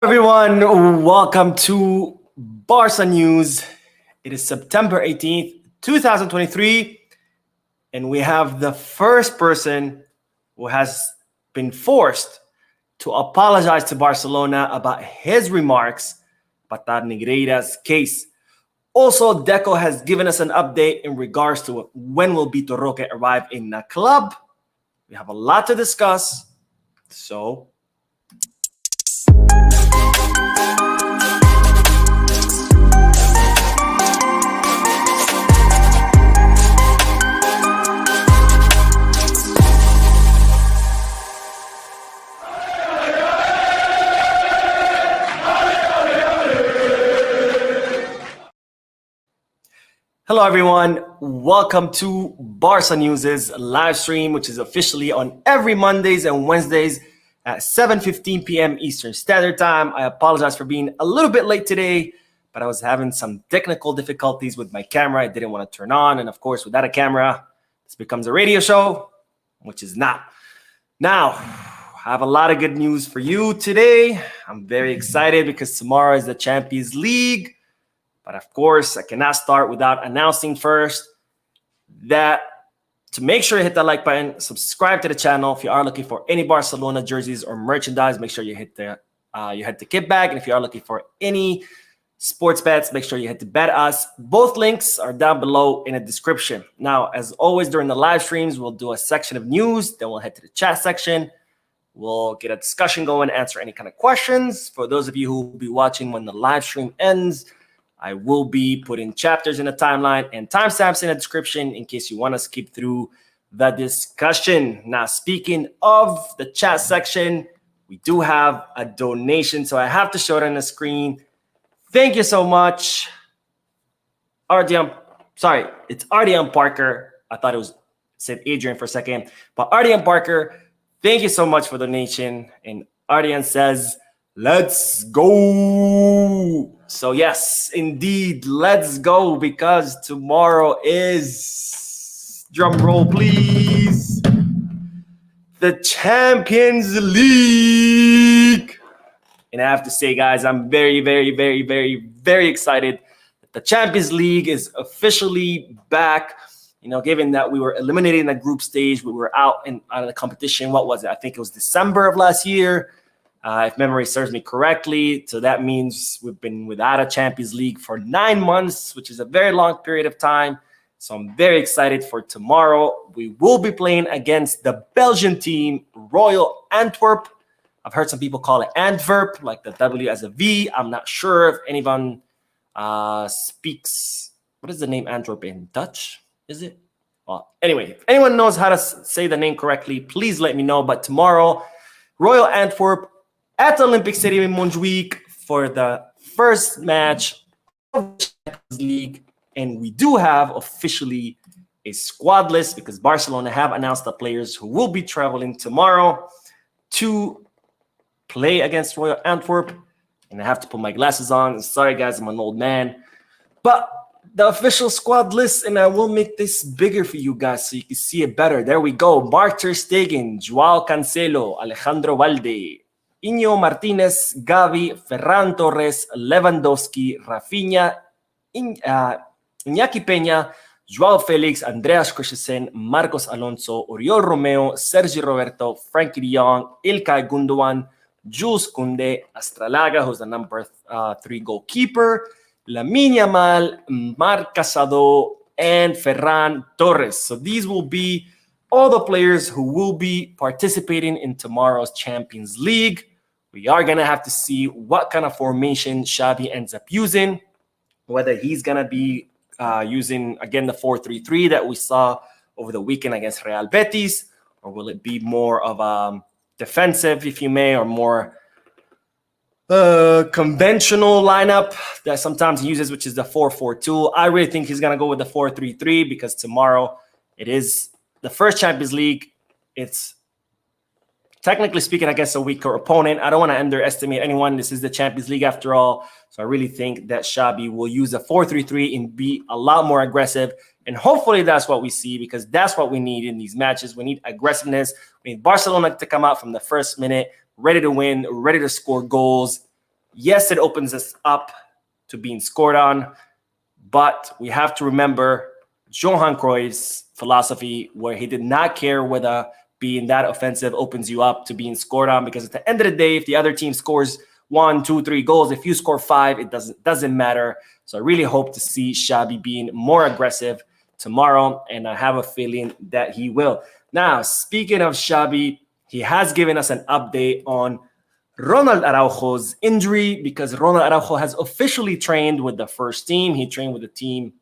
Everyone, welcome to Barca News. It is September 18th, 2023, and we have the first person who has been forced to apologize to Barcelona about his remarks about Negreira's case. Also, Deco has given us an update in regards to when will Vitor Roque arrive in the club. We have a lot to discuss, so hello, everyone. Welcome to Barca News' live stream, which is officially on every Mondays and Wednesdays at 7:15 p.m. Eastern Standard Time. I apologize for being a little bit late today, but I was having some technical difficulties with my camera. I didn't want to turn on. And of course, without a camera, this becomes a radio show, which is not. Now, I have a lot of good news for you today. I'm very excited because tomorrow is the Champions League. But of course, I cannot start without announcing first that to make sure you hit that like button, subscribe to the channel. If you are looking for any Barcelona jerseys or merchandise, make sure you hit the kit bag. And if you are looking for any sports bets, make sure you hit the Bet Us. Both links are down below in the description. Now, as always, during the live streams, we'll do a section of news. Then we'll head to the chat section. We'll get a discussion going, answer any kind of questions. For those of you who will be watching when the live stream ends, I will be putting chapters in the timeline and timestamps in the description in case you want to skip through the discussion. Now, speaking of the chat section, we do have a donation, so I have to show it on the screen. Thank you so much. It's Artyom Parker. I thought it said Adrian for a second, but Artyom Parker, thank you so much for the donation. And Artyom says, let's go. So yes, indeed, let's go, because tomorrow is, drum roll please, the Champions League. And I have to say, guys, I'm very, very, very, very, very excited that the Champions League is officially back. You know, given that we were eliminated in the group stage, we were out of the competition. What was it? I think it was December of last year. If memory serves me correctly. So that means we've been without a Champions League for 9 months, which is a very long period of time. So I'm very excited for tomorrow. We will be playing against the Belgian team, Royal Antwerp. I've heard some people call it Antwerp, like the W as a V. I'm not sure if anyone speaks, what is the name Antwerp in Dutch? Is it? Well, anyway, if anyone knows how to say the name correctly, please let me know. But tomorrow, Royal Antwerp at the Olympic Stadium in Montjuic for the first match of the Champions League. And we do have officially a squad list because Barcelona have announced the players who will be traveling tomorrow to play against Royal Antwerp. And I have to put my glasses on. Sorry, guys, I'm an old man. But the official squad list, and I will make this bigger for you guys so you can see it better. There we go. Mark ter Stegen, Joao Cancelo, Alejandro Balde, Iñigo Martinez, Gavi, Ferran Torres, Lewandowski, Rafinha, Iñaki Peña, Joao Felix, Andreas Christensen, Marcos Alonso, Oriol Romeo, Sergi Roberto, Frankie de Jong, Ilkay Gundogan, Jules Koundé, Astralaga, who's the number 3 goalkeeper, Lamine Yamal, Marc Casado, and Ferran Torres. So these will be all the players who will be participating in tomorrow's Champions League. We are going to have to see what kind of formation Xavi ends up using, whether he's going to be using, again, the 4-3-3 that we saw over the weekend against Real Betis, or will it be more of defensive, if you may, or more conventional lineup that sometimes he uses, which is the 4-4-2. I really think he's going to go with the 4-3-3 because tomorrow it is the first Champions League. It's technically speaking, I guess, a weaker opponent. I don't want to underestimate anyone. This is the Champions League after all. So I really think that Xavi will use a 4-3-3 and be a lot more aggressive. And hopefully that's what we see, because that's what we need in these matches. We need aggressiveness. We need Barcelona to come out from the first minute, ready to win, ready to score goals. Yes, it opens us up to being scored on, but we have to remember Johan Cruyff's philosophy, where he did not care whether being that offensive opens you up to being scored on, because at the end of the day, if the other team scores 1, 2, 3 goals, if you score 5, it doesn't matter. So I really hope to see Xabi being more aggressive tomorrow, and I have a feeling that he will. Now, speaking of Xabi, he has given us an update on Ronald Araujo's injury, because Ronald Araujo has officially trained with the first team. He trained with the team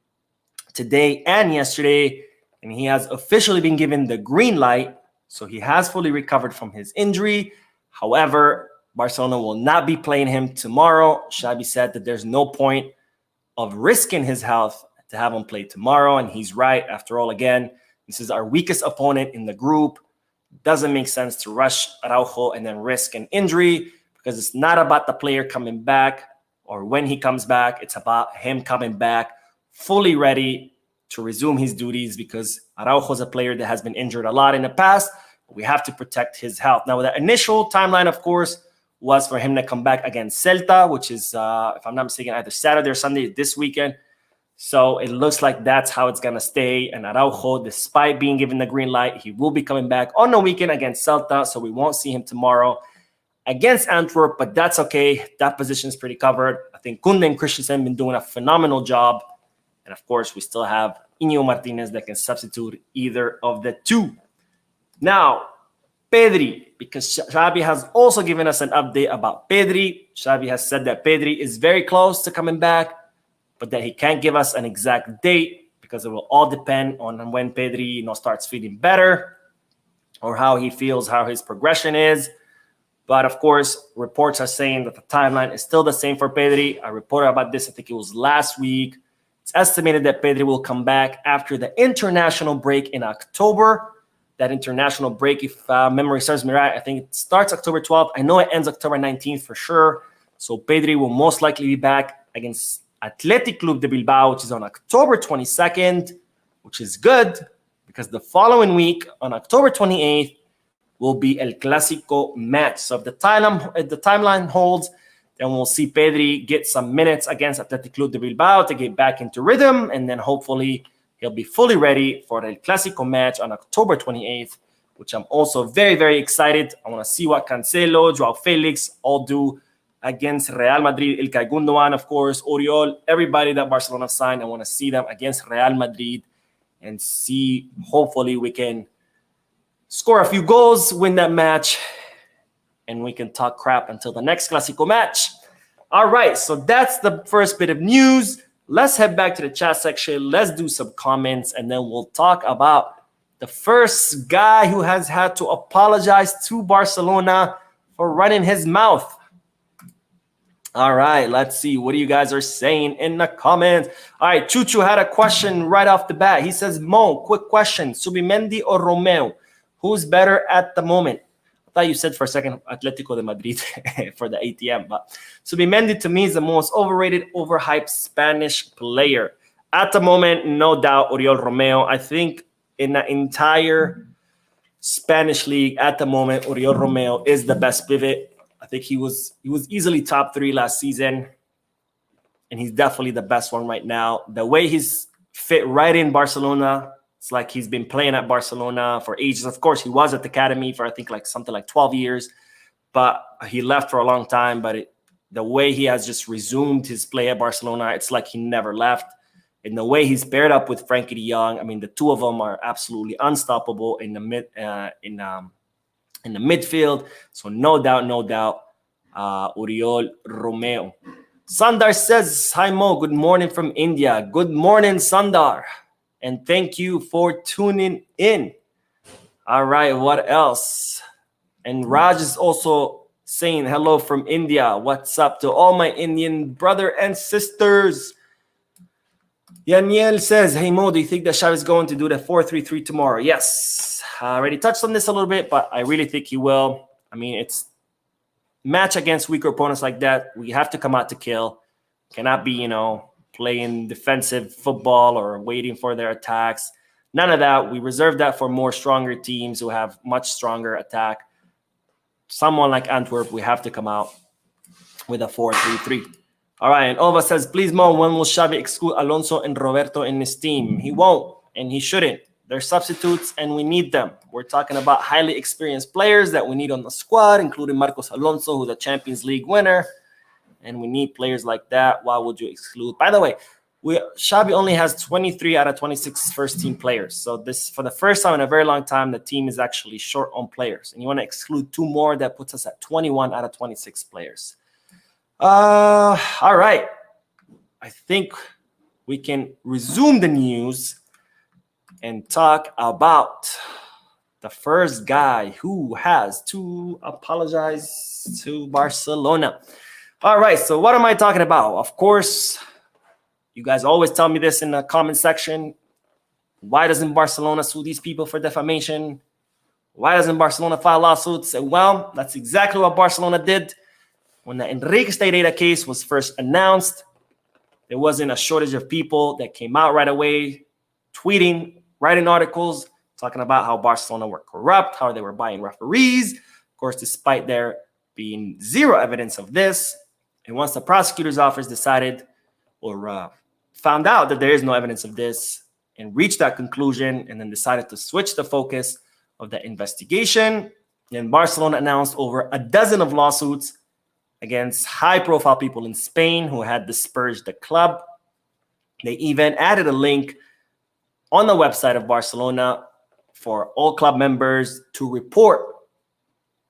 today and yesterday, and he has officially been given the green light. So he has fully recovered from his injury. However, Barcelona will not be playing him tomorrow. Xabi said that there's no point of risking his health to have him play tomorrow, and he's right. After all, again, this is our weakest opponent in the group. Doesn't make sense to rush Araujo and then risk an injury, because it's not about the player coming back or when he comes back. It's about him coming back fully ready to resume his duties, because Araujo is a player that has been injured a lot in the past. We have to protect his health. Now, the initial timeline, of course, was for him to come back against Celta, which is, if I'm not mistaken, either Saturday or Sunday this weekend. So it looks like that's how it's going to stay. And Araujo, despite being given the green light, he will be coming back on the weekend against Celta. So we won't see him tomorrow against Antwerp, but that's okay. That position is pretty covered. I think Kunde and Christensen have been doing a phenomenal job. And of course, we still have Iñigo Martinez that can substitute either of the two. Now, Pedri, because Xabi has also given us an update about Pedri. Xabi has said that Pedri is very close to coming back, but that he can't give us an exact date, because it will all depend on when Pedri starts feeling better, or how he feels, how his progression is. But of course, reports are saying that the timeline is still the same for Pedri. I reported about this, I think it was last week. It's estimated that Pedri will come back after the international break in October. That international break, if memory serves me right, I think it starts October 12th. I know it ends October 19th for sure. So Pedri will most likely be back against Athletic Club de Bilbao, which is on October 22nd, which is good, because the following week, on October 28th, will be El Clásico match. So if the timeline holds, then we'll see Pedri get some minutes against Athletic Club de Bilbao to get back into rhythm, and then hopefully he'll be fully ready for the El Clásico match on October 28th, which I'm also very, very excited. I want to see what Cancelo, Joao Felix all do against Real Madrid, Ilkay Gundogan, of course, Oriol, everybody that Barcelona signed. I want to see them against Real Madrid and see, hopefully we can score a few goals, win that match, and we can talk crap until the next Clásico match. All right, so that's the first bit of news. Let's head back to the chat section. Let's do some comments, and then we'll talk about the first guy who has had to apologize to Barcelona for running his mouth. All right, let's see what you guys are saying in the comments. All right, Chuchu had a question right off the bat. He says, Mo, quick question. Subimendi or Romeo? Who's better at the moment? I thought you said for a second Atletico de Madrid for the ATM, but Subimendi to me is the most overrated, overhyped Spanish player. At the moment, no doubt, Oriol Romeo. I think in the entire Spanish league at the moment, Oriol Romeo is the best pivot. I think he was easily top 3 last season, and he's definitely the best one right now. The way he's fit right in Barcelona, it's like he's been playing at Barcelona for ages. Of course, he was at the academy for I think something like 12 years, but he left for a long time. But the way he has just resumed his play at Barcelona, it's like he never left. And the way he's paired up with Frankie de Jong, I mean, the two of them are absolutely unstoppable in the midfield. So no doubt, Oriol Romeo. Sandar says, hi Mo, good morning from India. Good morning, Sandar. And thank you for tuning in. All right, what else? And Raj is also saying hello from India. What's up to all my Indian brother and sisters? Yaniel says, hey Mo, do you think that Xavi is going to do the 4-3-3 tomorrow? Yes. I already touched on this a little bit, but I really think he will. I mean, it's match against weaker opponents like that. We have to come out to kill. Cannot be, playing defensive football or waiting for their attacks. None of that. We reserve that for more stronger teams who have much stronger attack. Someone like Antwerp, we have to come out with a 4-3-3. All right, and Ova says, please, Mo, when will Xavi exclude Alonso and Roberto in his team? He won't, and he shouldn't. They're substitutes, and we need them. We're talking about highly experienced players that we need on the squad, including Marcos Alonso, who's a Champions League winner, and we need players like that. Why would you exclude? By the way, Xavi only has 23 out of 26 first-team players. So this, for the first time in a very long time, the team is actually short on players. And you want to exclude 2 more, that puts us at 21 out of 26 players. All right. I think we can resume the news and talk about the first guy who has to apologize to Barcelona. All right, so what am I talking about? Of course, you guys always tell me this in the comment section. Why doesn't Barcelona sue these people for defamation? Why doesn't Barcelona file lawsuits? Well, that's exactly what Barcelona did. When the Enrique Negreira case was first announced, there wasn't a shortage of people that came out right away, tweeting, writing articles, talking about how Barcelona were corrupt, how they were buying referees. Of course, despite there being zero evidence of this, and once the prosecutor's office decided or found out that there is no evidence of this and reached that conclusion and then decided to switch the focus of the investigation, then Barcelona announced over a dozen of lawsuits against high-profile people in Spain who had dispersed the club. They even added a link on the website of Barcelona for all club members to report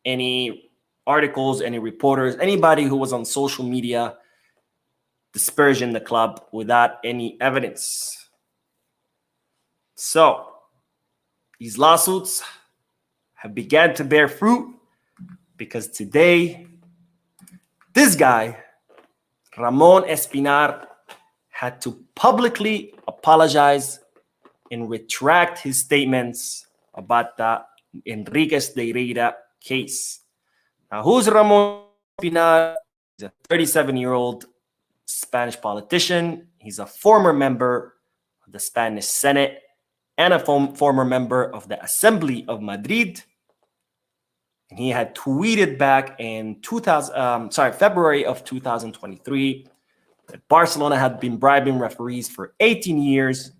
any articles, any reporters, anybody who was on social media dispersion the club without any evidence. So these lawsuits have begun to bear fruit because today, this guy, Ramon Espinar, had to publicly apologize and retract his statements about the Enriquez Negreira case. Now, who's Ramon Espinar? He's a 37-year-old Spanish politician. He's a former member of the Spanish Senate and a former member of the Assembly of Madrid. And he had tweeted back in February of 2023 that Barcelona had been bribing referees for 18 years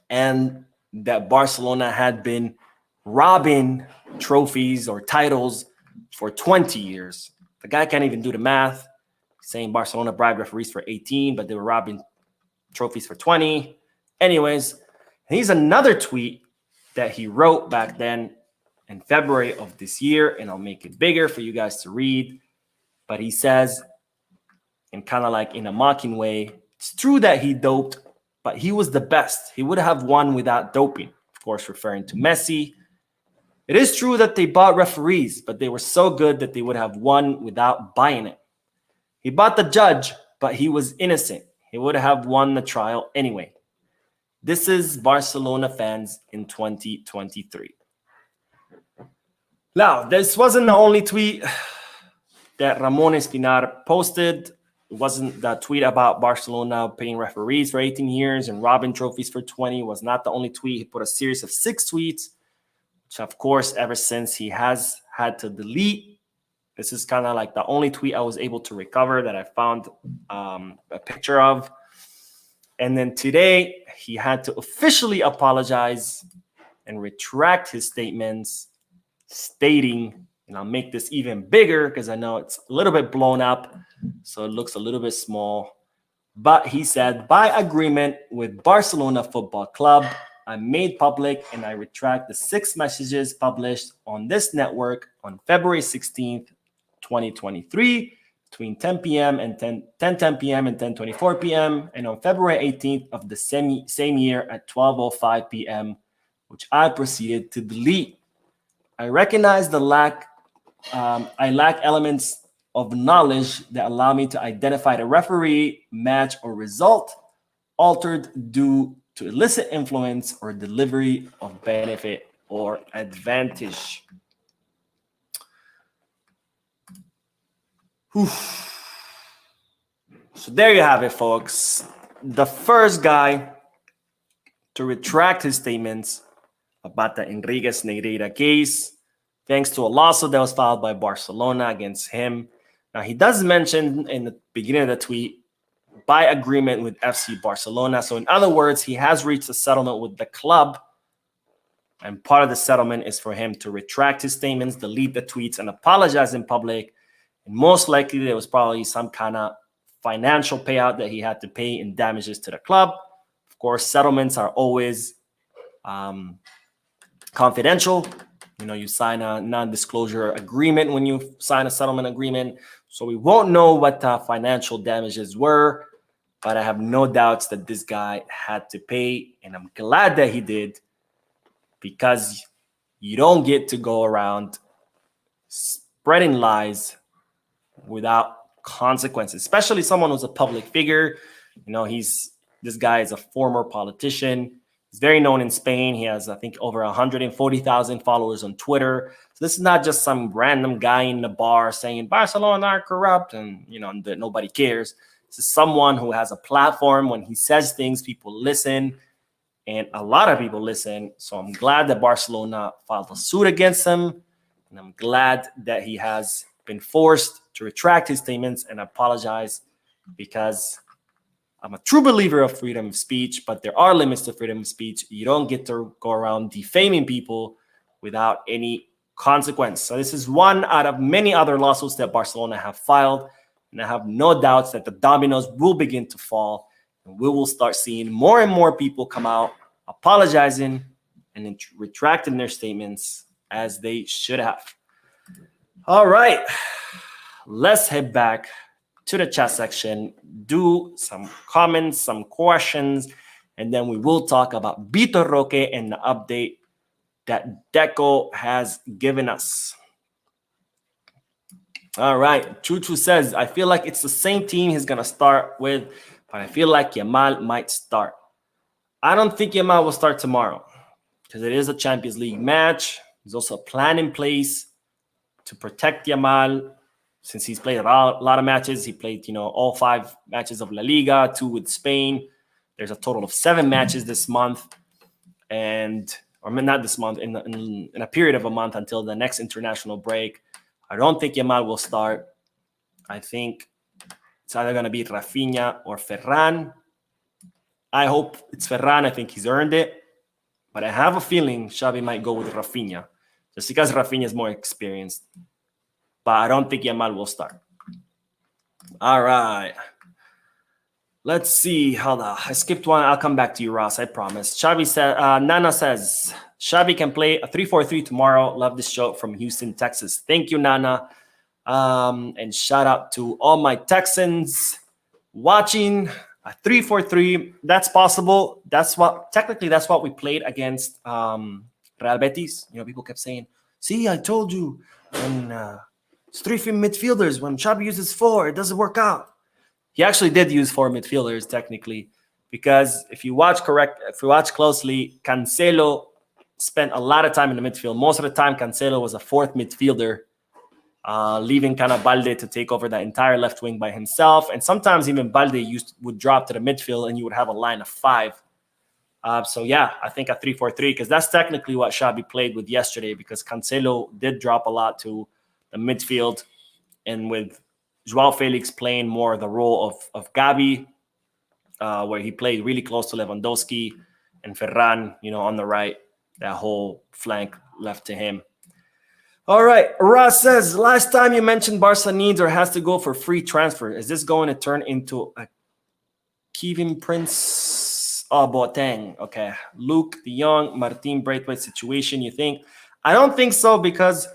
and that Barcelona had been robbing trophies or titles for 20 years. The guy can't even do the math, saying Barcelona bribed referees for 18, but they were robbing trophies for 20. Anyways, here's another tweet that he wrote back then in February of this year, and I'll make it bigger for you guys to read. But he says, and kind of like in a mocking way, it's true that he doped, but he was the best. He would have won without doping, of course, referring to Messi. It is true that they bought referees, but they were so good that they would have won without buying it. He bought the judge, but he was innocent. He would have won the trial anyway. This is Barcelona fans in 2023. Now, this wasn't the only tweet that Ramon Espinar posted. It wasn't the tweet about Barcelona paying referees for 18 years and robbing trophies for 20. It was not the only tweet. He put a series of 6 tweets, which, of course, ever since he has had to delete. This is kind of like the only tweet I was able to recover that I found a picture of. And then today, he had to officially apologize and retract his statements, stating, and I'll make this even bigger because I know it's a little bit blown up, so it looks a little bit small. But he said, by agreement with Barcelona Football Club, I made public and I retract the 6 messages published on this network on February 16th, 2023, between 10 p.m. and 10 p.m. and 10:24 p.m. and on February 18th of the same year at 12:05 p.m., which I proceeded to delete. I recognize the I lack elements of knowledge that allow me to identify the referee, match, or result altered due to illicit influence or delivery of benefit or advantage. Whew. So there you have it, folks. The first guy to retract his statements about the Enriquez Negreira case, thanks to a lawsuit that was filed by Barcelona against him. Now, he does mention in the beginning of the tweet, by agreement with FC Barcelona. So in other words, he has reached a settlement with the club. And part of the settlement is for him to retract his statements, delete the tweets, and apologize in public. And most likely there was probably some kind of financial payout that he had to pay in damages to the club. Of course, settlements are always confidential. You sign a non-disclosure agreement when you sign a settlement agreement. So we won't know what the financial damages were, but I have no doubts that this guy had to pay, and I'm glad that he did, because you don't get to go around spreading lies without consequences, especially someone who's a public figure. This guy is a former politician. He's very known in Spain. He has, I think, over 140,000 followers on Twitter. So this is not just some random guy in the bar saying Barcelona are corrupt and, that nobody cares. This is someone who has a platform. When he says things, people listen, and a lot of people listen. So I'm glad that Barcelona filed a suit against him, and I'm glad that he has been forced to retract his statements and apologize, because I'm a true believer of freedom of speech, but there are limits to freedom of speech. You don't get to go around defaming people without any consequence. So this is one out of many other lawsuits that Barcelona have filed, and I have no doubts that the dominoes will begin to fall, and we will start seeing more and more people come out apologizing and retracting their statements, as they should have. All right, let's head back to the chat section, do some comments, some questions, and then we will talk about Vitor Roque and the update that Deco has given us. All right, Chuchu says, I feel like it's the same team he's going to start with, but I feel like Yamal might start. I don't think Yamal will start tomorrow, because it is a Champions League match. There's also a plan in place to protect Yamal, since he's played a lot of matches. He played, all 5 matches of La Liga, 2 with Spain. There's a total of 7 matches this month, or not this month, in a period of a month until the next international break. I don't think Yamal will start. I think it's either going to be Rafinha or Ferran. I hope it's Ferran. I think he's earned it. But I have a feeling Xavi might go with Rafinha, just because Rafinha is more experienced. But I don't think Yamal will start. All right. Let's see. Hold on. I skipped one. I'll come back to you, Ross. I promise. Xavi said, Nana says, Xavi can play a 3-4-3 tomorrow. Love this show from Houston, Texas. Thank you, Nana. And shout out to all my Texans watching. A 3-4-3. That's possible. That's what we played against Real Betis. People kept saying, see, I told you. And it's 3 midfielders. When Xavi uses 4, it doesn't work out. He actually did use 4 midfielders technically, because if you watch closely, Cancelo spent a lot of time in the midfield. Most of the time, Cancelo was a 4th midfielder, leaving kind of Balde to take over that entire left wing by himself. And sometimes even Balde would drop to the midfield, and you would have a line of 5. So yeah, I think a 3-4-3, because that's technically what Xavi played with yesterday, because Cancelo did drop a lot to the midfield, and with João Felix playing more the role of Gavi, where he played really close to Lewandowski, and Ferran, on the right, that whole flank left to him. All right, Ross says, last time you mentioned Barca needs or has to go for free transfer. Is this going to turn into a Kevin Prince Boateng? Okay, Luke de Jong, Martin Braithwaite situation, you think? I don't think so, because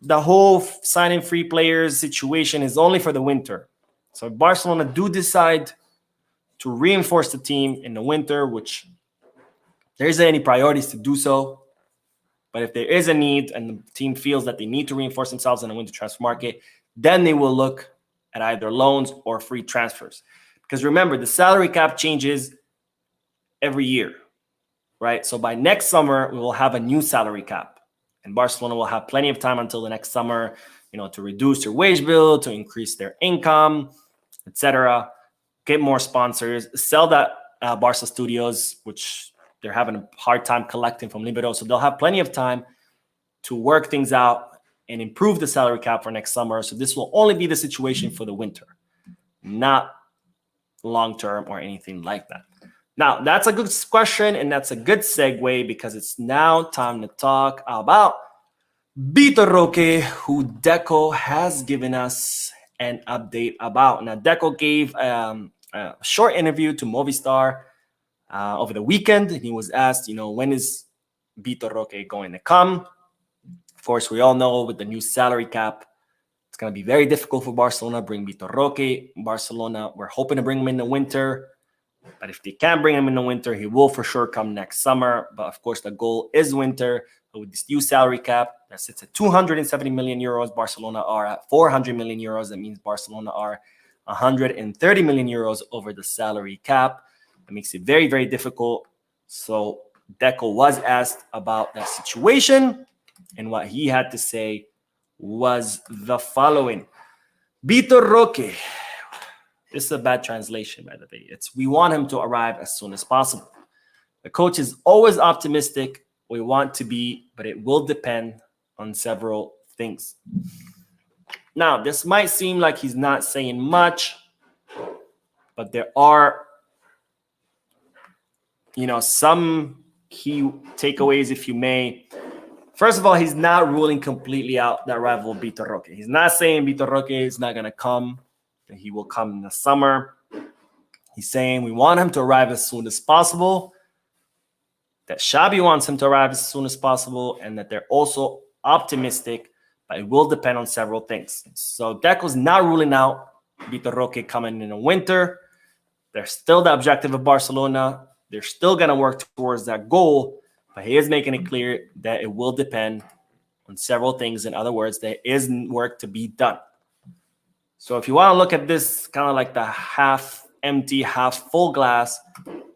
the whole signing free players situation is only for the winter. So if Barcelona do decide to reinforce the team in the winter, which there isn't any priorities to do so, but if there is a need and the team feels that they need to reinforce themselves in the winter transfer market, then they will look at either loans or free transfers. Because remember, the salary cap changes every year, right? So by next summer, we will have a new salary cap. And Barcelona will have plenty of time until the next summer, to reduce their wage bill, to increase their income, etc. Get more sponsors, sell that Barca Studios, which they're having a hard time collecting from Libero. So they'll have plenty of time to work things out and improve the salary cap for next summer. So this will only be the situation for the winter, not long-term or anything like that. Now, that's a good question, and that's a good segue because it's now time to talk about Vitor Roque, who Deco has given us an update about. Now, Deco gave a short interview to Movistar over the weekend, and he was asked, when is Vitor Roque going to come? Of course, we all know with the new salary cap, it's going to be very difficult for Barcelona to bring Vitor Roque. Barcelona, we're hoping to bring him in the winter. But if they can't bring him in the winter, he will for sure come next summer. But of course, the goal is winter. But with this new salary cap that sits at 270 million euros, Barcelona are at 400 million euros. That means Barcelona are 130 million euros over the salary cap. That makes it very, very difficult. So Deco was asked about that situation, and what he had to say was the following. Vitor Roque. This is a bad translation, by the way. We want him to arrive as soon as possible. The coach is always optimistic. We want to be, but it will depend on several things. Now, this might seem like he's not saying much, but there are, some key takeaways, if you may. First of all, he's not ruling completely out that rival Vitor Roque. He's not saying Vitor Roque is not going to come. He will come in the summer. He's saying we want him to arrive as soon as possible, that Xabi wants him to arrive as soon as possible, and that they're also optimistic, but it will depend on several things. So Deco's not ruling out Vitor Roque coming in the winter. There's still the objective of Barcelona. They're still going to work towards that goal, but he is making it clear that it will depend on several things. In other words, there is work to be done. So if you want to look at this kind of like the half empty, half full glass,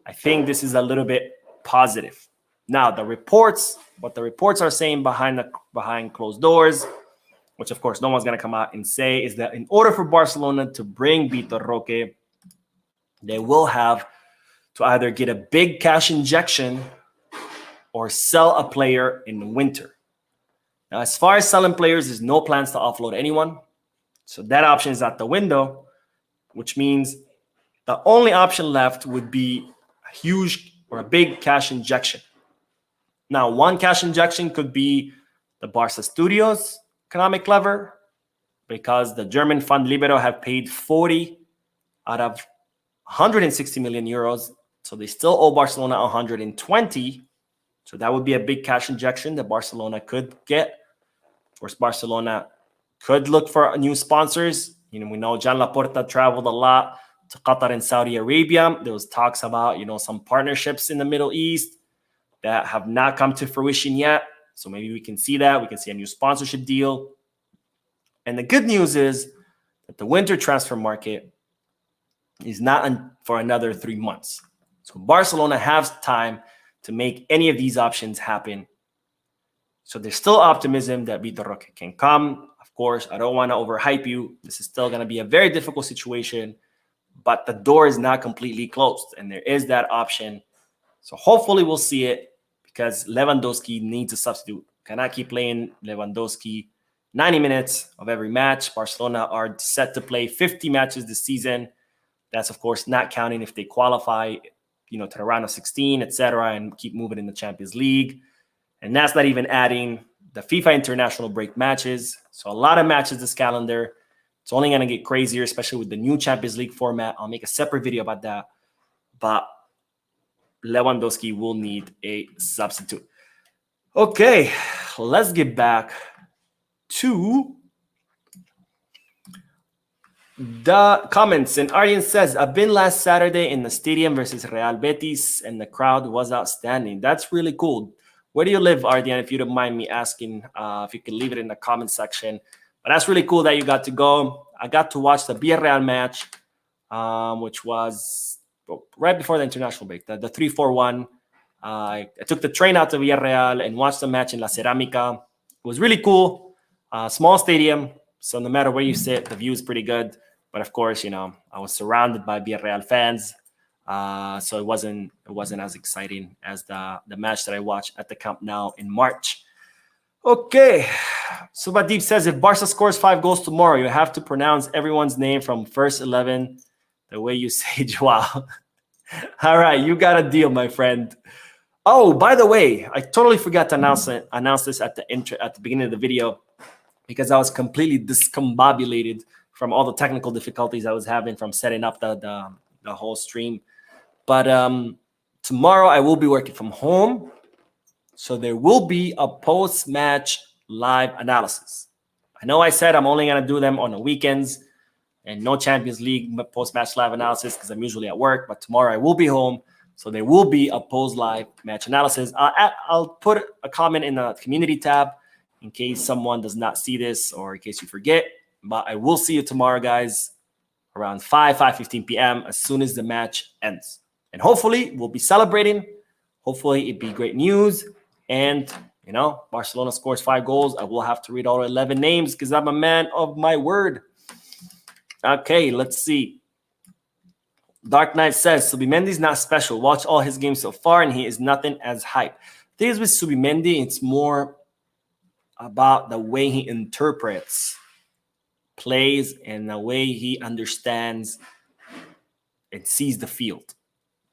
I think this is a little bit positive. Now, what the reports are saying behind closed doors, which of course no one's going to come out and say, is that in order for Barcelona to bring Vitor Roque, they will have to either get a big cash injection or sell a player in the winter. Now, as far as selling players, there's no plans to offload anyone. So that option is out the window, which means the only option left would be a huge or a big cash injection. Now, one cash injection could be the Barca Studios economic lever, because the German fund Libero have paid 40 out of 160 million euros. So they still owe Barcelona 120. So that would be a big cash injection that Barcelona could get. Of course, Barcelona could look for new sponsors. We know Jan Laporta traveled a lot to Qatar and Saudi Arabia. There was talks about, some partnerships in the Middle East that have not come to fruition yet. So maybe we can see that. We can see a new sponsorship deal. And the good news is that the winter transfer market is not for another 3 months. So Barcelona has time to make any of these options happen. So there's still optimism that Vitor Roque can come. Of course, I don't want to overhype you. This is still going to be a very difficult situation, but the door is not completely closed, and there is that option. So hopefully we'll see it, because Lewandowski needs a substitute. Cannot keep playing Lewandowski 90 minutes of every match. Barcelona are set to play 50 matches this season. That's, of course, not counting if they qualify, to the round of 16, etc., and keep moving in the Champions League. And that's not even adding the FIFA international break matches. So a lot of matches this calendar. It's only going to get crazier, especially with the new Champions League format. I'll make a separate video about that. But Lewandowski will need a substitute. Okay, let's get back to the comments. And Aryan says, I've been last Saturday in the stadium versus Real Betis, and the crowd was outstanding. That's really cool. Where do you live, Aryan? If you don't mind me asking, if you can leave it in the comment section. But that's really cool that you got to go. I got to watch the Villarreal match, which was right before the international break, the 3-4-1. I took the train out to Villarreal and watched the match in La Ceramica. It was really cool. Small stadium, so no matter where you sit, the view is pretty good. But of course, I was surrounded by Villarreal fans, so it wasn't as exciting as the match that I watched at the Camp Nou in March. Okay. Subhadeep says, if Barca scores 5 goals tomorrow, you have to pronounce everyone's name from first 11 the way you say Joao. All right, you got a deal, my friend. Oh, by the way, I totally forgot to announce this at the beginning of the video because I was completely discombobulated from all the technical difficulties I was having from setting up the whole stream. But tomorrow I will be working from home, so there will be a post-match live analysis. I know I said I'm only going to do them on the weekends and no Champions League post-match live analysis because I'm usually at work, but tomorrow I will be home, so there will be a post-live match analysis. I'll put a comment in the community tab in case someone does not see this or in case you forget, but I will see you tomorrow, guys, around 5:15 p.m. as soon as the match ends. And hopefully we'll be celebrating. Hopefully it'd be great news. And, you know, Barcelona scores 5 goals. I will have to read all 11 names because I'm a man of my word. Okay, let's see. Dark Knight says, Subimendi's not special. Watch all his games so far, and he is nothing as hype. The thing is with Subimendi, it's more about the way he interprets plays and the way he understands and sees the field.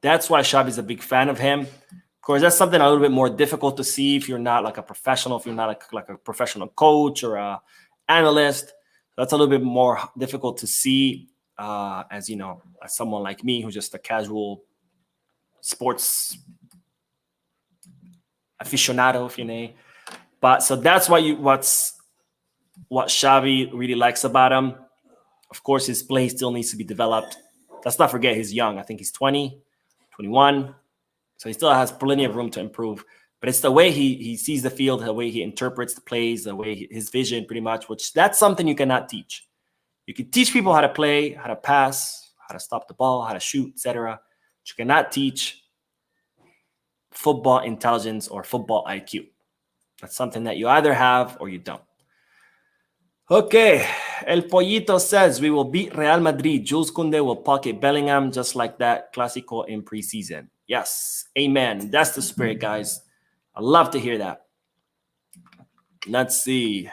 That's why Xavi's a big fan of him. Of course, that's something a little bit more difficult to see if you're not like a professional, if you're not like a professional coach or a analyst. That's a little bit more difficult to see as, you know, as someone like me who's just a casual sports aficionado, if you may. But so that's what Xavi really likes about him. Of course, his play still needs to be developed. Let's not forget he's young. I think he's 20, 21. So he still has plenty of room to improve. But it's the way he sees the field, the way he interprets the plays, the way his vision pretty much, which that's something you cannot teach. You can teach people how to play, how to pass, how to stop the ball, how to shoot, etc. But you cannot teach football intelligence or football IQ. That's something that you either have or you don't. Okay, El Pollito says, we will beat Real Madrid. Jules Koundé will pocket Bellingham just like that Clásico in preseason. Yes, amen. That's the spirit, guys. I love to hear that. Let's see.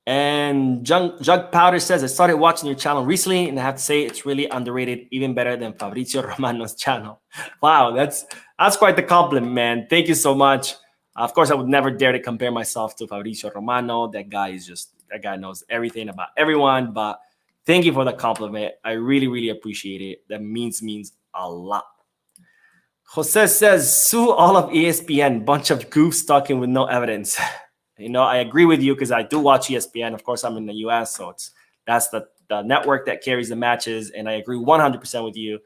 And Jug Powder says, I started watching your channel recently, and I have to say it's really underrated, even better than Fabrizio Romano's channel. Wow, that's quite the compliment, man. Thank you so much. Of course, I would never dare to compare myself to Fabrizio Romano. That guy knows everything about everyone. But thank you for the compliment. I really, really appreciate it. That means a lot. Jose says, sue all of ESPN, bunch of goofs talking with no evidence. You know, I agree with you because I do watch ESPN. Of course, I'm in the US, so that's the network that carries the matches. And I agree 100% with you.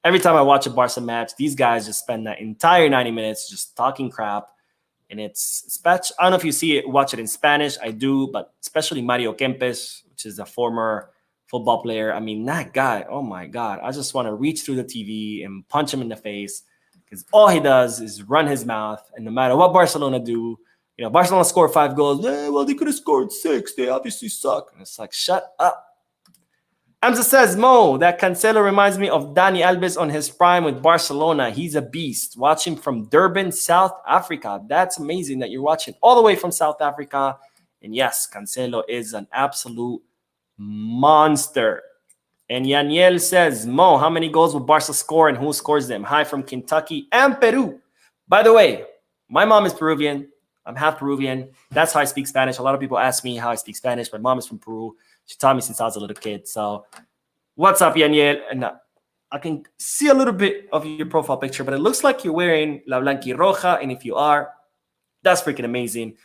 Every time I watch a Barca match, these guys just spend that entire 90 minutes just talking crap. And it's, I don't know if you watch it in Spanish. I do, but especially Mario Kempes, which is a former football player. I mean, that guy, oh my God. I just want to reach through the TV and punch him in the face because all he does is run his mouth. And no matter what Barcelona do, you know, Barcelona scored 5 goals. Well, they could have scored 6. They obviously suck. And it's like, shut up. Hamza says, Mo, that Cancelo reminds me of Dani Alves on his prime with Barcelona. He's a beast. Watching from Durban, South Africa. That's amazing that you're watching all the way from South Africa. And yes, Cancelo is an absolute monster. And Yaniel says, Mo, how many goals will Barca score and who scores them? Hi from Kentucky and Peru. By the way, my mom is Peruvian. I'm half Peruvian. That's how I speak Spanish. A lot of people ask me how I speak Spanish. My mom is from Peru. She taught me since I was a little kid. So what's up, Yaniel? And I can see a little bit of your profile picture, but it looks like you're wearing La Blanquirroja. And if you are, that's freaking amazing.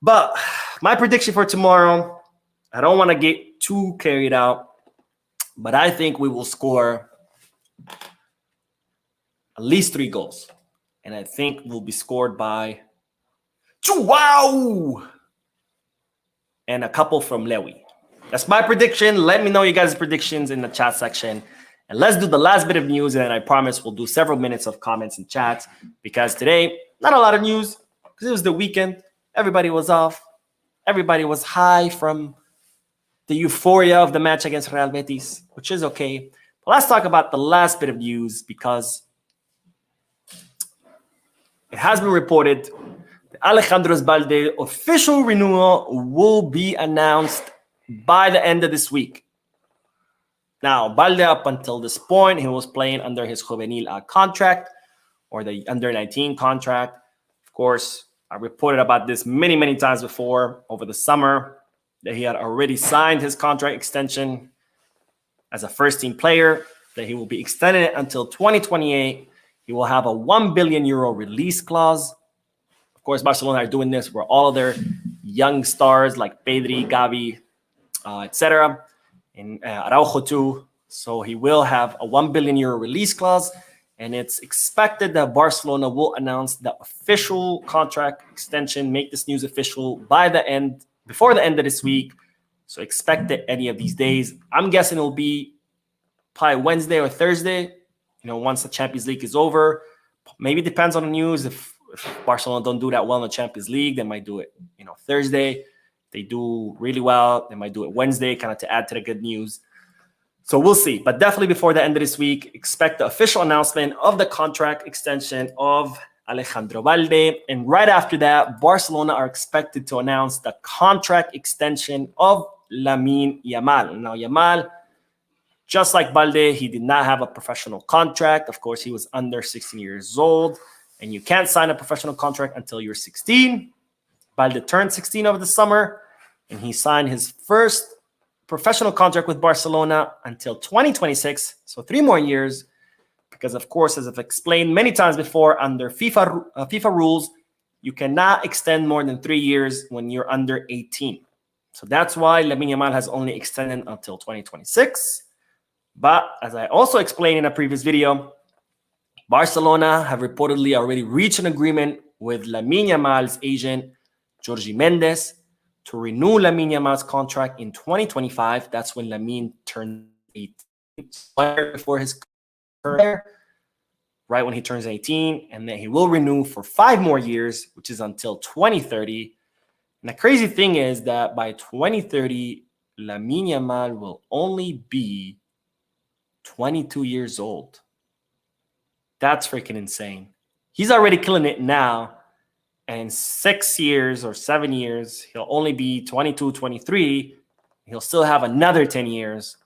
But my prediction for tomorrow, I don't want to get too carried out, but I think we will score at least 3 goals. And I think we'll be scored by Wow! And a couple from Lewy. That's my prediction. Let me know you guys' predictions in the chat section. And let's do the last bit of news. And then I promise we'll do several minutes of comments and chats. Because today, not a lot of news. Because it was the weekend. Everybody was off. Everybody was high from the euphoria of the match against Real Betis, which is okay. But let's talk about the last bit of news. Because it has been reported Alejandro Balde official renewal will be announced by the end of this week. Now, Balde, up until this point, he was playing under his juvenil contract or the under 19 contract. Of course, I reported about this many, many times before over the summer that he had already signed his contract extension as a first team player, that he will be extended it until 2028. He will have a 1 billion euro release clause. Of course, Barcelona are doing this for all of their young stars like Pedri, Gavi, etc. And Araujo too. So he will have a 1 billion euro release clause. And it's expected that Barcelona will announce the official contract extension, make this news official before the end of this week. So expect it any of these days. I'm guessing it'll be probably Wednesday or Thursday, once the Champions League is over. Maybe it depends on the news. If Barcelona don't do that well in the Champions League, they might do it, Thursday. If they do really well, they might do it Wednesday, kind of to add to the good news. So we'll see. But definitely before the end of this week, expect the official announcement of the contract extension of Alejandro Balde. And right after that, Barcelona are expected to announce the contract extension of Lamine Yamal. Now, Yamal, just like Balde, he did not have a professional contract. Of course, he was under 16 years old, and you can't sign a professional contract until you're 16. Balde turned 16 over the summer, and he signed his first professional contract with Barcelona until 2026, so 3 more years, because, of course, as I've explained many times before, under FIFA rules, you cannot extend more than 3 years when you're under 18. So that's why Lamine Yamal has only extended until 2026. But as I also explained in a previous video, Barcelona have reportedly already reached an agreement with Lamine Yamal's agent, Jorge Mendes, to renew Lamine Yamal's contract in 2025. That's when Lamine turned 18, before his career, right when he turns 18, and then he will renew for 5 more years, which is until 2030. And the crazy thing is that by 2030, Lamine Yamal will only be 22 years old. That's freaking insane. He's already killing it now. And in 6 years or 7 years, he'll only be 22, 23. He'll still have another 10 years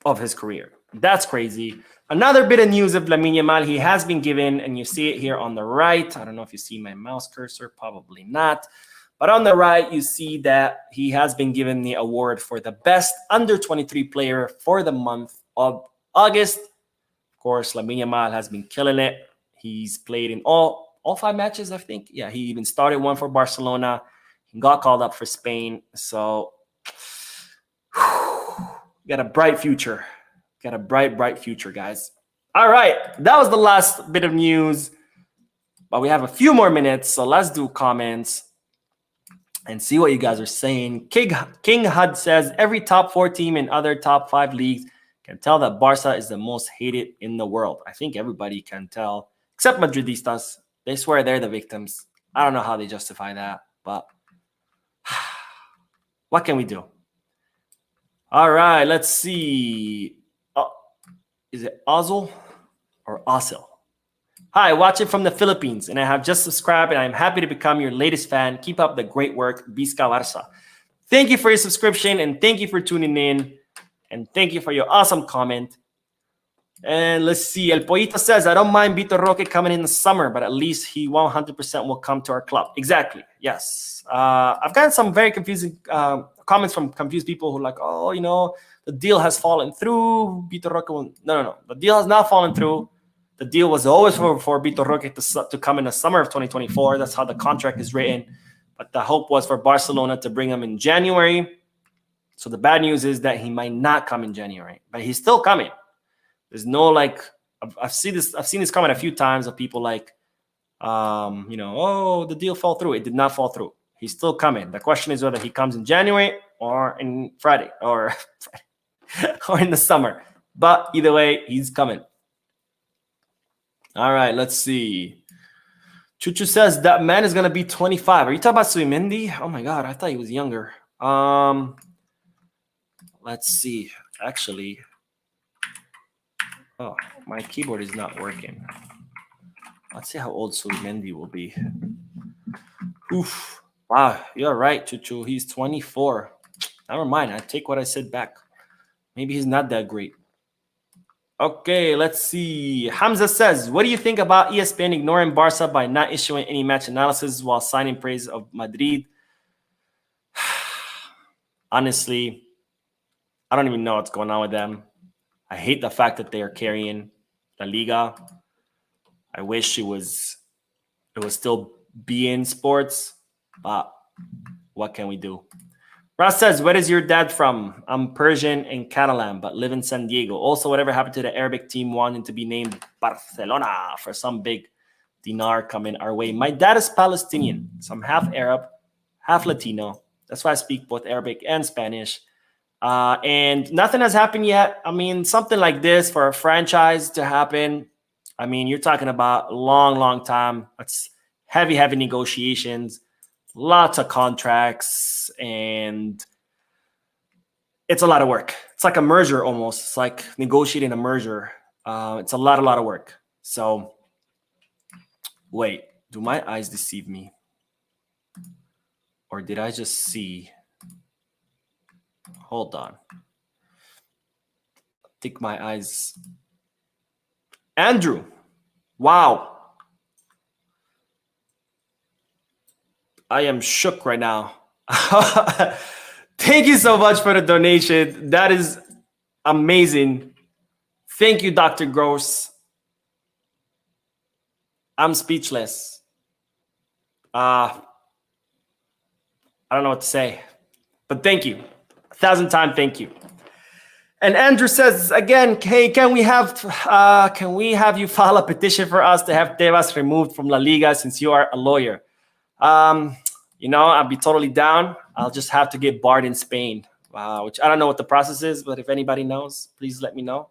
of his career. That's crazy. Another bit of news of Lamine Yamal, he has been given, and you see it here on the right. I don't know if you see my mouse cursor, probably not. But on the right, you see that he has been given the award for the best under 23 player for the month of August. Of course, Lamine Yamal has been killing it. He's played in all 5 matches, I think. Yeah, he even started one for Barcelona. He got called up for Spain. So, got a bright future. Got a bright future, guys. All right, that was the last bit of news. But we have a few more minutes, so let's do comments and see what you guys are saying. King Hud says, every top 4 team in other top 5 leagues can tell that Barca is the most hated in the world. I think everybody can tell, except Madridistas. They swear they're the victims. I don't know how they justify that, but what can we do? All right, let's see. Oh, is it Ozil or Osil? Hi, watching from the Philippines, and I have just subscribed, and I'm happy to become your latest fan. Keep up the great work. Visca Barca. Thank you for your subscription, and thank you for tuning in, and thank you for your awesome comment. And let's see. El Pollito says, I don't mind Vitor Roque coming in the summer, but at least he 100% will come to our club. Exactly. Yes. I've gotten some very confusing comments from confused people who are like, oh, the deal has fallen through. Vitor Roque will... No. The deal has not fallen through. The deal was always for Vitor Roque to come in the summer of 2024. That's how the contract is written. But the hope was for Barcelona to bring him in January. So the bad news is that he might not come in January, but he's still coming. There's no I've seen this comment a few times of people like, the deal fell through. It did not fall through. He's still coming. The question is whether he comes in January or in Friday or in the summer. But either way, he's coming. All right, let's see. Chuchu says that man is gonna be 25. Are you talking about Suimendi? Oh my god, I thought he was younger. Let's see. Actually. Oh, my keyboard is not working. Let's see how old Sulimendi will be. Oof. Wow, you're right, Chuchu. He's 24. Never mind. I take what I said back. Maybe he's not that great. Okay, let's see. Hamza says, what do you think about ESPN ignoring Barca by not issuing any match analysis while signing praise of Madrid? Honestly, I don't even know what's going on with them. I hate the fact that they are carrying La Liga. I wish it was still beIN Sports, but what can we do? Ross says, where is your dad from? I'm Persian and Catalan, but live in San Diego. Also, whatever happened to the Arabic team wanting to be named Barcelona for some big dinar coming our way? My dad is Palestinian, so I'm half Arab, half Latino. That's why I speak both Arabic and Spanish. And nothing has happened yet. I mean, something like this for a franchise to happen, I mean, you're talking about a long, long time. It's heavy, heavy negotiations, lots of contracts, and it's a lot of work. It's like a merger almost. It's like negotiating a merger. It's a lot of work. So, wait, do my eyes deceive me? Or did I just see? Hold on. I think my eyes. Andrew. Wow. I am shook right now. Thank you so much for the donation. That is amazing. Thank you, Dr. Gross. I'm speechless. I don't know what to say, but thank you. 1,000 times thank you. And Andrew says again, hey, can we have you file a petition for us to have Tebas removed from La Liga since you are a lawyer? I'll be totally down. I'll just have to get barred in Spain, which I don't know what the process is, but if anybody knows, please let me know.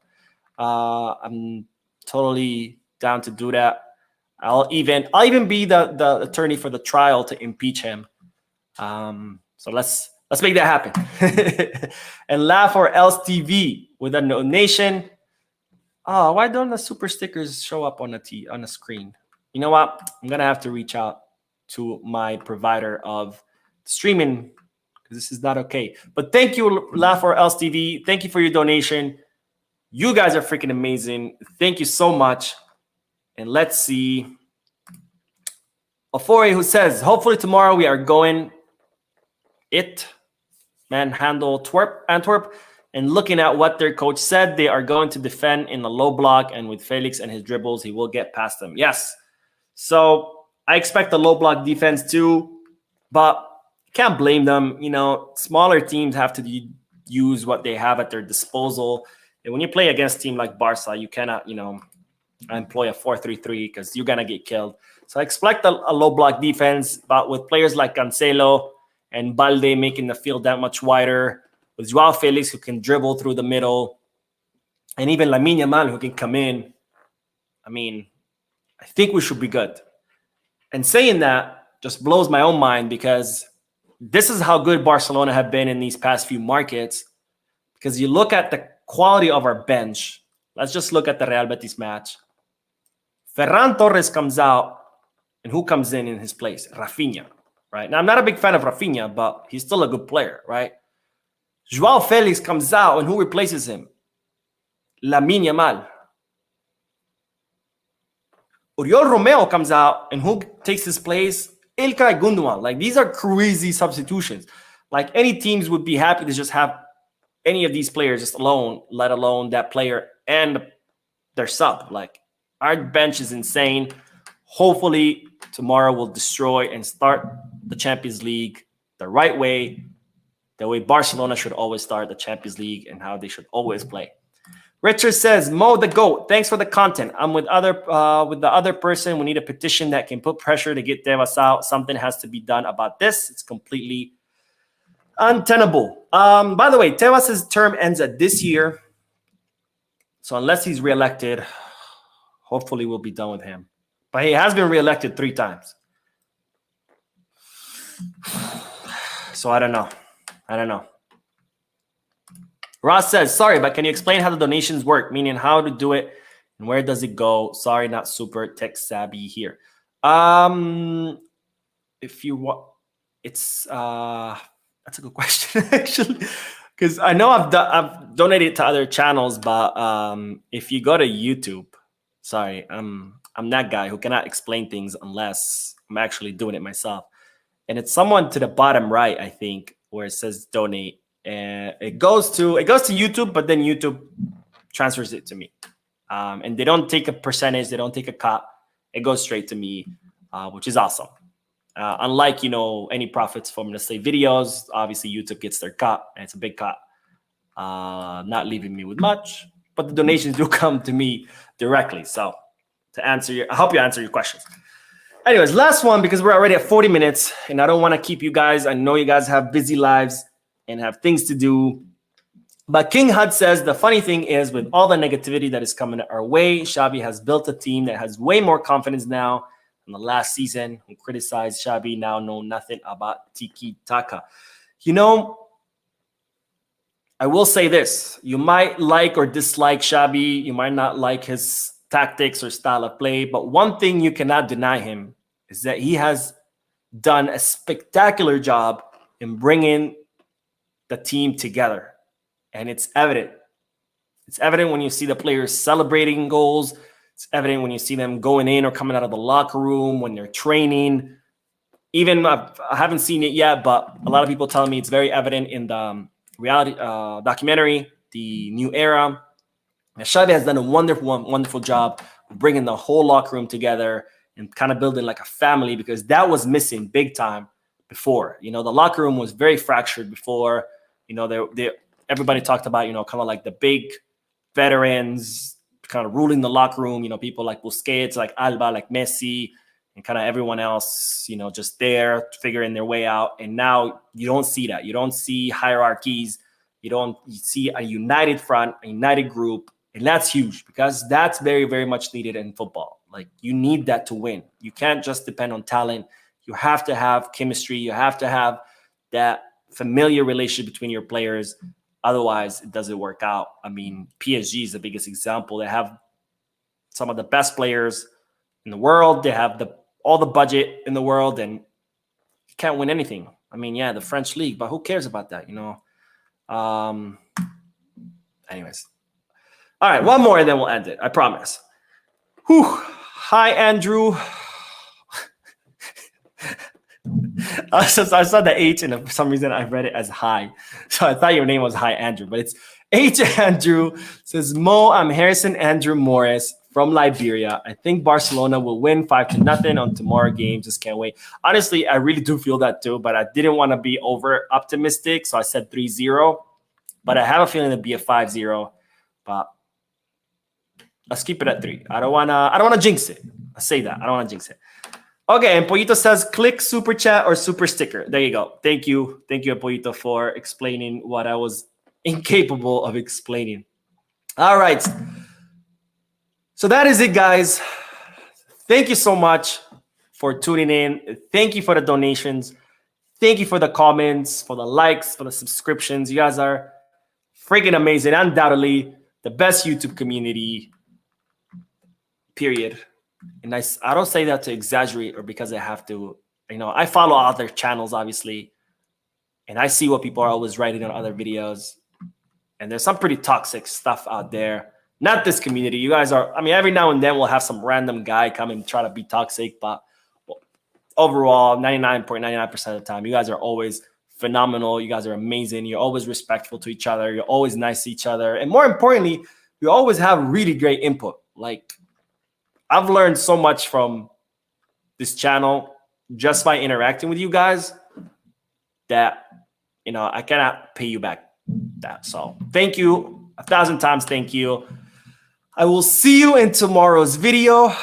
I'm totally down to do that. I'll even be the attorney for the trial to impeach him. So let's make that happen. And Laugh or Else TV with a donation. Oh, why don't the super stickers show up on the screen? You know what? I'm gonna have to reach out to my provider of streaming because this is not okay. But thank you, Laugh or Else TV. Thank you for your donation. You guys are freaking amazing. Thank you so much. And let's see. Afori, who says, hopefully tomorrow we are going manhandle Antwerp, and looking at what their coach said, they are going to defend in a low block, and with Felix and his dribbles, he will get past them. Yes. So I expect a low block defense too, but can't blame them. Smaller teams have to use what they have at their disposal. And when you play against a team like Barca, you cannot, employ a 4-3-3 because you're going to get killed. So I expect a low block defense, but with players like Cancelo and Balde making the field that much wider, with Joao Felix who can dribble through the middle, and even Lamine Yamal who can come in, I think we should be good. And saying that just blows my own mind because this is how good Barcelona have been in these past few markets. Because you look at the quality of our bench. Let's just look at the Real Betis match. Ferran Torres comes out, and who comes in his place? Rafinha, right? Now, I'm not a big fan of Rafinha, but he's still a good player, right? Joao Felix comes out, and who replaces him? Lamine Yamal. Oriol Romeo comes out, and who takes his place? Ilkay Gundogan. Like, these are crazy substitutions. Like, any teams would be happy to just have any of these players just alone, let alone that player and their sub. Like, our bench is insane. Hopefully, tomorrow we'll destroy and start the Champions League the right way, the way Barcelona should always start the Champions League and how they should always play. Richard says, Mo the GOAT, thanks for the content. I'm with the other person. We need a petition that can put pressure to get Tebas out. Something has to be done about this. It's completely untenable. By the way, Tebas' term ends at this year. So unless he's reelected, hopefully we'll be done with him. But he has been reelected 3 times. So I don't know. Ross says, sorry, but can you explain how the donations work? Meaning how to do it And where does it go? Sorry, not super tech savvy here. If you want, it's that's a good question actually, because I know I've donated to other channels, but if you go to YouTube, sorry, I'm that guy who cannot explain things unless I'm actually doing it myself. And it's someone to the bottom right, I think, where it says donate, and it goes to YouTube, but then YouTube transfers it to me, and they don't take a percentage, they don't take a cut, it goes straight to me, which is awesome. Unlike any profits from, let's say, videos, obviously YouTube gets their cut, and it's a big cut, not leaving me with much, but the donations do come to me directly. So I hope you answer your questions. Anyways, last one, because we're already at 40 minutes and I don't want to keep you guys. I know you guys have busy lives and have things to do. But King Hud says, the funny thing is, with all the negativity that is coming our way, Xabi has built a team that has way more confidence now than the last season. Who criticized Xabi now know nothing about tiki-taka. I will say this. You might like or dislike Xabi. You might not like his tactics or style of play. But one thing you cannot deny him is that he has done a spectacular job in bringing the team together. And it's evident. It's evident when you see the players celebrating goals. It's evident when you see them going in or coming out of the locker room, when they're training. Even I haven't seen it yet, but a lot of people telling me it's very evident in the reality documentary, The New Era. And Xavi has done a wonderful job of bringing the whole locker room together and kind of building like a family, because that was missing big time before. The locker room was very fractured before. Everybody talked about, kind of like the big veterans kind of ruling the locker room, people like Busquets, like Alba, like Messi, and kind of everyone else, just there figuring their way out. And now you don't see that. You don't see hierarchies. You see a united front, a united group. And that's huge, because that's very, very much needed in football. Like, you need that to win. You can't just depend on talent. You have to have chemistry. You have to have that familiar relationship between your players. Otherwise, it doesn't work out. I mean, PSG is the biggest example. They have some of the best players in the world. They have all the budget in the world, and you can't win anything. I mean, yeah, the French league, but who cares about that, Anyways. All right, one more and then we'll end it. I promise. Whew. Hi, Andrew. I saw the H, and for some reason I read it as hi. So I thought your name was Hi Andrew, but it's H Andrew. Says, Mo, I'm Harrison Andrew Morris from Liberia. I think Barcelona will win 5-0 on tomorrow's game. Just can't wait. Honestly, I really do feel that too, but I didn't want to be over optimistic, so I said 3-0. But I have a feeling it'll be a 5-0. But let's keep it at 3. I don't wanna jinx it. I say that. I don't want to jinx it. Okay, and Pollito says, click super chat or super sticker. There you go. Thank you, Pollito, for explaining what I was incapable of explaining. All right. So that is it, guys. Thank you so much for tuning in. Thank you for the donations. Thank you for the comments, for the likes, for the subscriptions. You guys are freaking amazing. Undoubtedly the best YouTube community, period. And I don't say that to exaggerate or because I have to. I follow other channels, obviously, and I see what people are always writing on other videos. And there's some pretty toxic stuff out there. Not this community. You guys are, every now and then we'll have some random guy come and try to be toxic, but overall, 99.99% of the time, you guys are always phenomenal. You guys are amazing. You're always respectful to each other. You're always nice to each other. And more importantly, you always have really great input. Like, I've learned so much from this channel just by interacting with you guys that, I cannot pay you back that. So thank you 1,000 times. Thank you. I will see you in tomorrow's video.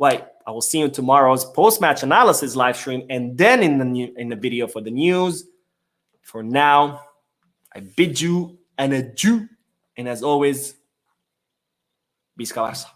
I will see you in tomorrow's post-match analysis live stream, and then in the video for the news. For now, I bid you an adieu. And as always, Visca Barça.